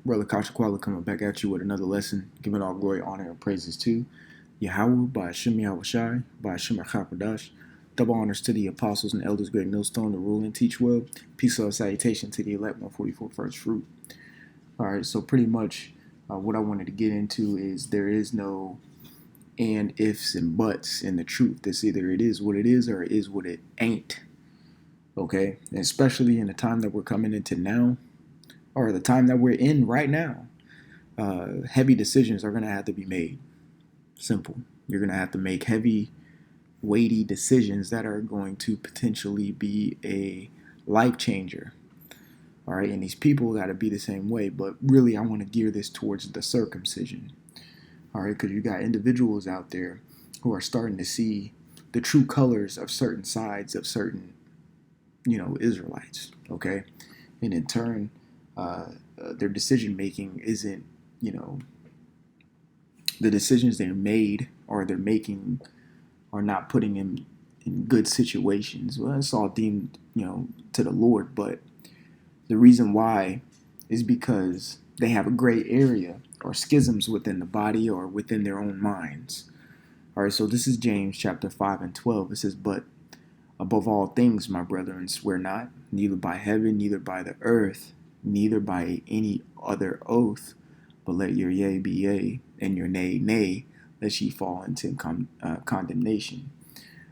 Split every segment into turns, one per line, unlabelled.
Brother Kashakwala coming back at you with another lesson, giving all glory, honor, and praises to Yahweh by Hashem Yahushai, by Hashem Achapadash. Double honors to the apostles and elders, great millstone, to rule and teach well. Peace of salutation to the elect, 144 first fruit. All right, so pretty much what I wanted to get into is there is no and ifs and buts in the truth. It's either it is what it is or it is what it ain't. Okay, and especially in the time that we're coming into now, or the time that we're in right now, heavy decisions are going to have to be made. Simple. You're going to have to make heavy, weighty decisions that are going to potentially be a life changer. All right, and these people got to be the same way. But really, I want to gear this towards the circumcision. All right, because you got individuals out there who are starting to see the true colors of certain sides of certain, Israelites. Okay, and in turn, their decision making isn't, the decisions they're made or they're making are not putting them in good situations. Well, it's all deemed, to the Lord, but the reason why is because they have a gray area or schisms within the body or within their own minds. All right, so this is James chapter 5 and 12. It says, "But above all things, my brethren, swear not, neither by heaven, neither by the earth, neither by any other oath, but let your yea be yea, and your nay, nay, lest ye fall into condemnation."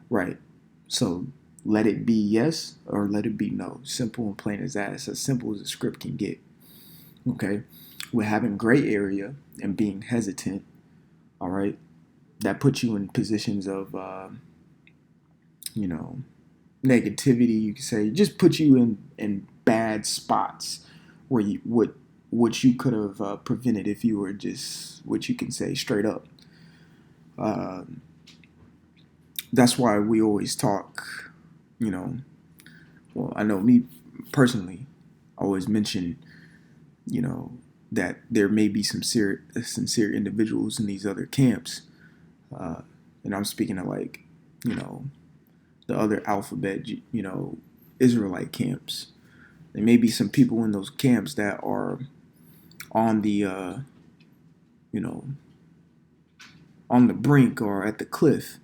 Right. So let it be yes or let it be no. Simple and plain as that. It's as simple as a script can get. Okay. With having gray area and being hesitant, all right, that puts you in positions of, negativity, you could say, just put you in bad spots where you would what you could have prevented if you were just what you can say straight up. That's why we always talk, well, I know me personally, I always mention, that there may be some sincere individuals in these other camps. And I'm speaking of like, the other alphabet, Israelite camps. There may be some people in those camps that are on the, on the brink or at the cliff,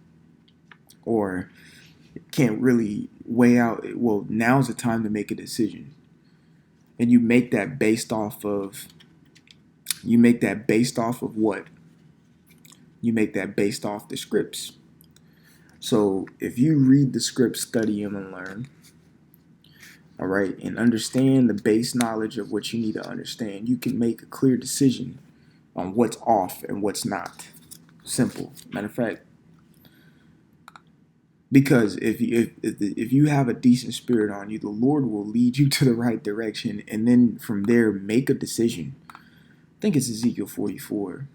or can't really weigh out. Well, now's the time to make a decision, and you make that based off of. You make that based off of what? You make that based off the scripts. So if you read the scripts, study them, and learn, all right, and understand the base knowledge of what you need to understand, you can make a clear decision on what's off and what's not. Simple. Matter of fact, because if you have a decent spirit on you, the Lord will lead you to the right direction, and then from there make a decision. I think it's Ezekiel 44.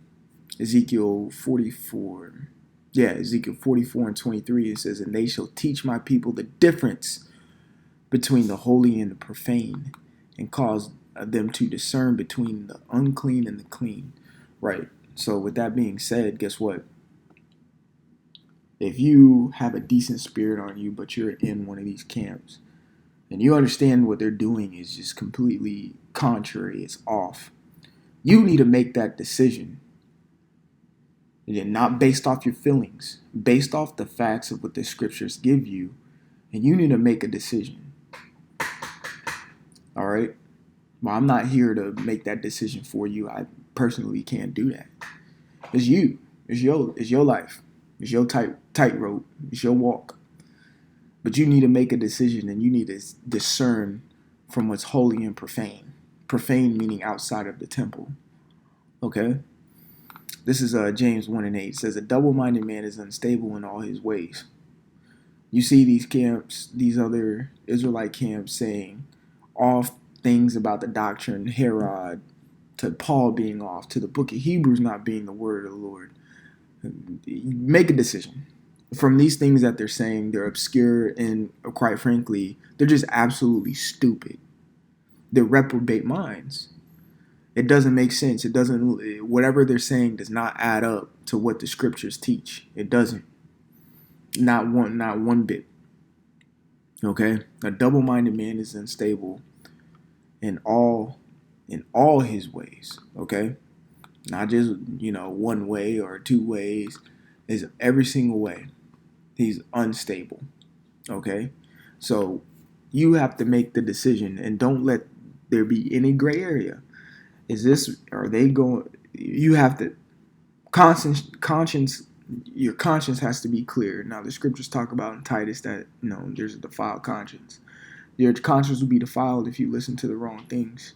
Ezekiel 44. Yeah, Ezekiel 44 and 23. It says, "And they shall teach my people the difference between the holy and the profane, and cause them to discern between the unclean and the clean." Right. So with that being said, guess what? If you have a decent spirit on you, but you're in one of these camps, and you understand what they're doing is just completely contrary, it's off, you need to make that decision. And not based off your feelings, based off the facts of what the scriptures give you, and you need to make a decision. All right? Well, I'm not here to make that decision for you. I personally can't do that. It's you. It's your life. It's your tightrope. It's your walk. But you need to make a decision, and you need to discern from what's holy and profane. Profane meaning outside of the temple. Okay? This is James 1 and 8. It says, "A double-minded man is unstable in all his ways." You see these camps, these other Israelite camps saying off things about the doctrine, Herod, to Paul being off, to the book of Hebrews not being the word of the Lord. Make a decision. From these things that they're saying, they're obscure and, quite frankly, they're just absolutely stupid. They're reprobate minds. It doesn't make sense. It doesn't. Whatever they're saying does not add up to what the scriptures teach. It doesn't. Not one bit. Okay? A double-minded man is unstable in all in all his ways, okay? Not just, one way or two ways, is every single way. He's unstable, okay? So you have to make the decision and don't let there be any gray area. Are they going, you have to, conscience, your conscience has to be clear. Now, the scriptures talk about in Titus that, there's a defiled conscience. Your conscience will be defiled if you listen to the wrong things,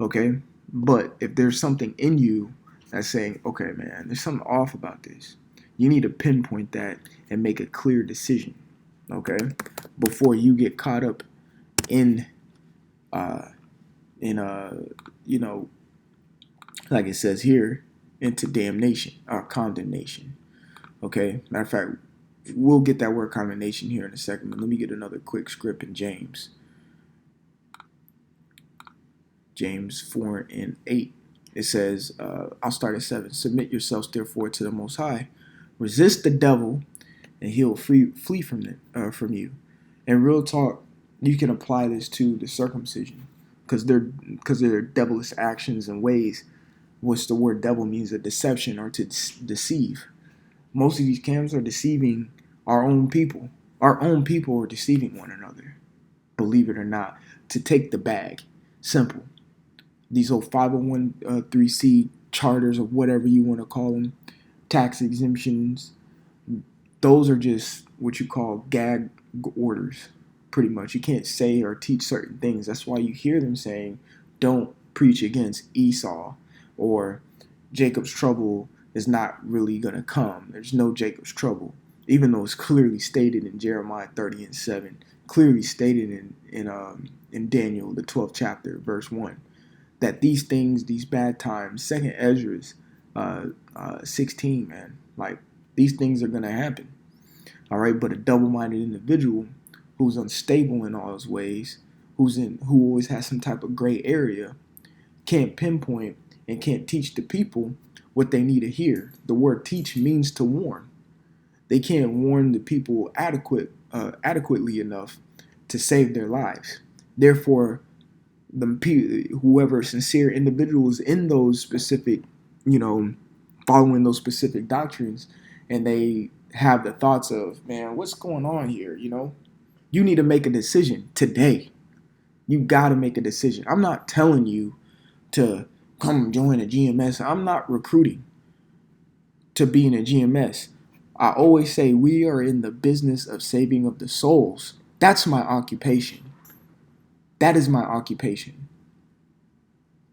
okay? But if there's something in you that's saying, okay, man, there's something off about this, you need to pinpoint that and make a clear decision, okay? Before you get caught up in, uh, you know, like it says here, into damnation or condemnation, okay? Matter of fact, we'll get that word condemnation here in a second, but let me get another quick script in James. James 4 and 8. It says, I'll start at 7. Submit yourselves therefore to the Most High. Resist the devil, and he'll flee from you. And real talk, you can apply this to the circumcision, because they're devilish actions and ways. What's the word devil means? A deception or to deceive. Most of these camps are deceiving our own people. Our own people are deceiving one another, believe it or not, to take the bag. Simple. These old 501(c) charters or whatever you want to call them, tax exemptions, those are just what you call gag orders, pretty much. You can't say or teach certain things. That's why you hear them saying, don't preach against Esau, or Jacob's trouble is not really going to come. There's no Jacob's trouble, even though it's clearly stated in Jeremiah 30 and 7, clearly stated in Daniel, the 12th chapter, verse 1. That these things, these bad times, Second Ezra 16, man, like these things are gonna happen. All right, but a double-minded individual who's unstable in all his ways, who always has some type of gray area, can't pinpoint and can't teach the people what they need to hear. The word teach means to warn. They can't warn the people adequately enough to save their lives. Therefore, whoever sincere individuals in those specific, following those specific doctrines, and they have the thoughts of, man, what's going on here? You need to make a decision today. You got to make a decision. I'm not telling you to come join a GMS. I'm not recruiting to be in a GMS. I always say we are in the business of saving of the souls. That's my occupation. That is my occupation.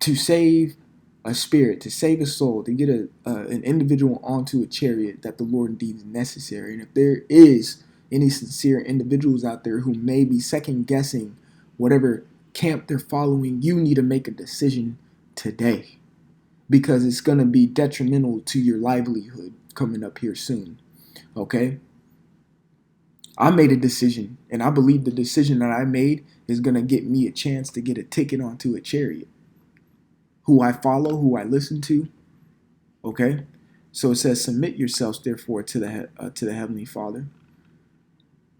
To save a spirit, to save a soul, to get an individual onto a chariot that the Lord deems necessary. And if there is any sincere individuals out there who may be second guessing whatever camp they're following, you need to make a decision today, because it's going to be detrimental to your livelihood coming up here soon. Okay? I made a decision, and I believe the decision that I made is going to get me a chance to get a ticket onto a chariot. Who I follow, who I listen to. Okay? So it says, submit yourselves, therefore, to the Heavenly Father.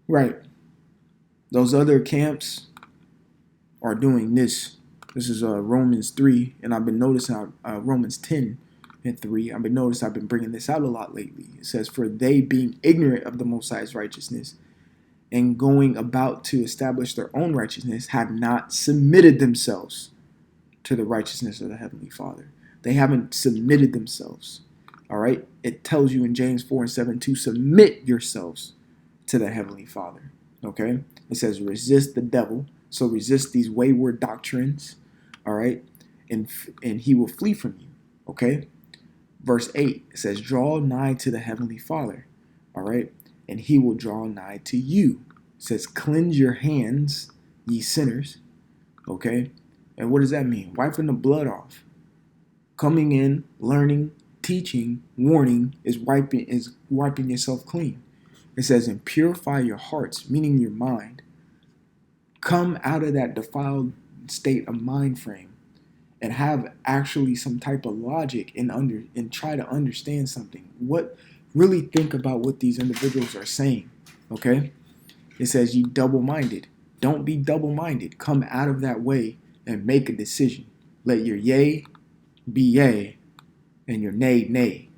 Right. Those other camps are doing this. This is Romans 3, and I've been noticing Romans 10 and 3. I've been bringing this out a lot lately. It says, for they, being ignorant of the Most High's righteousness, and going about to establish their own righteousness, have not submitted themselves to the righteousness of the Heavenly Father. They haven't submitted themselves. All right? It tells you in James 4 and 7 to submit yourselves to the Heavenly Father. Okay? It says resist the devil. So resist these wayward doctrines. All right? And he will flee from you. Okay? Verse 8, it says, draw nigh to the Heavenly Father. All right? And he will draw nigh to you. It says, cleanse your hands, ye sinners. Okay? And what does that mean? Wiping the blood off. Coming in, learning, teaching, warning is wiping yourself clean. It says, and purify your hearts, meaning your mind. Come out of that defiled state of mind frame and have actually some type of logic and try to understand something. Really think about what these individuals are saying. Okay? It says, you double-minded. Don't be double-minded. Come out of that way and make a decision. Let your yay be yay and your nay nay.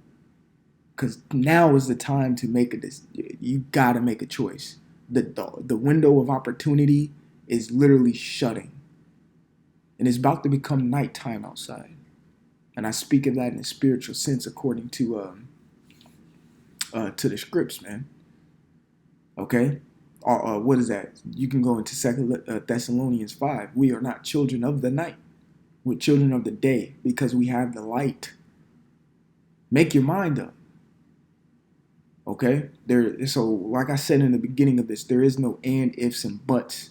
Because now is the time to make a decision. You got to make a choice. The window of opportunity is literally shutting. And it's about to become nighttime outside. And I speak of that in a spiritual sense according to the scripts, man. Okay? What is that? You can go into Second Thessalonians 5. We are not children of the night. We're children of the day because we have the light. Make your mind up. Okay? So like I said in the beginning of this, there is no and, ifs, and buts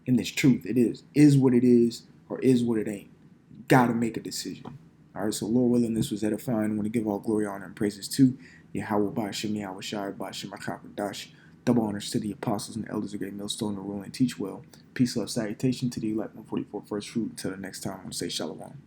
in this truth. It is what it is or is what it ain't. You gotta make a decision. All right, so Lord willing, this was edifying. I want to give all glory, honor, and praises to Yahweh by Shem Yahweh Shai by Shem Dash. Double honors to the apostles and the elders of Great Millstone to rule and teach well. Peace, love, salutation to the elect 144 first fruit. Until the next time, I want to say shalom.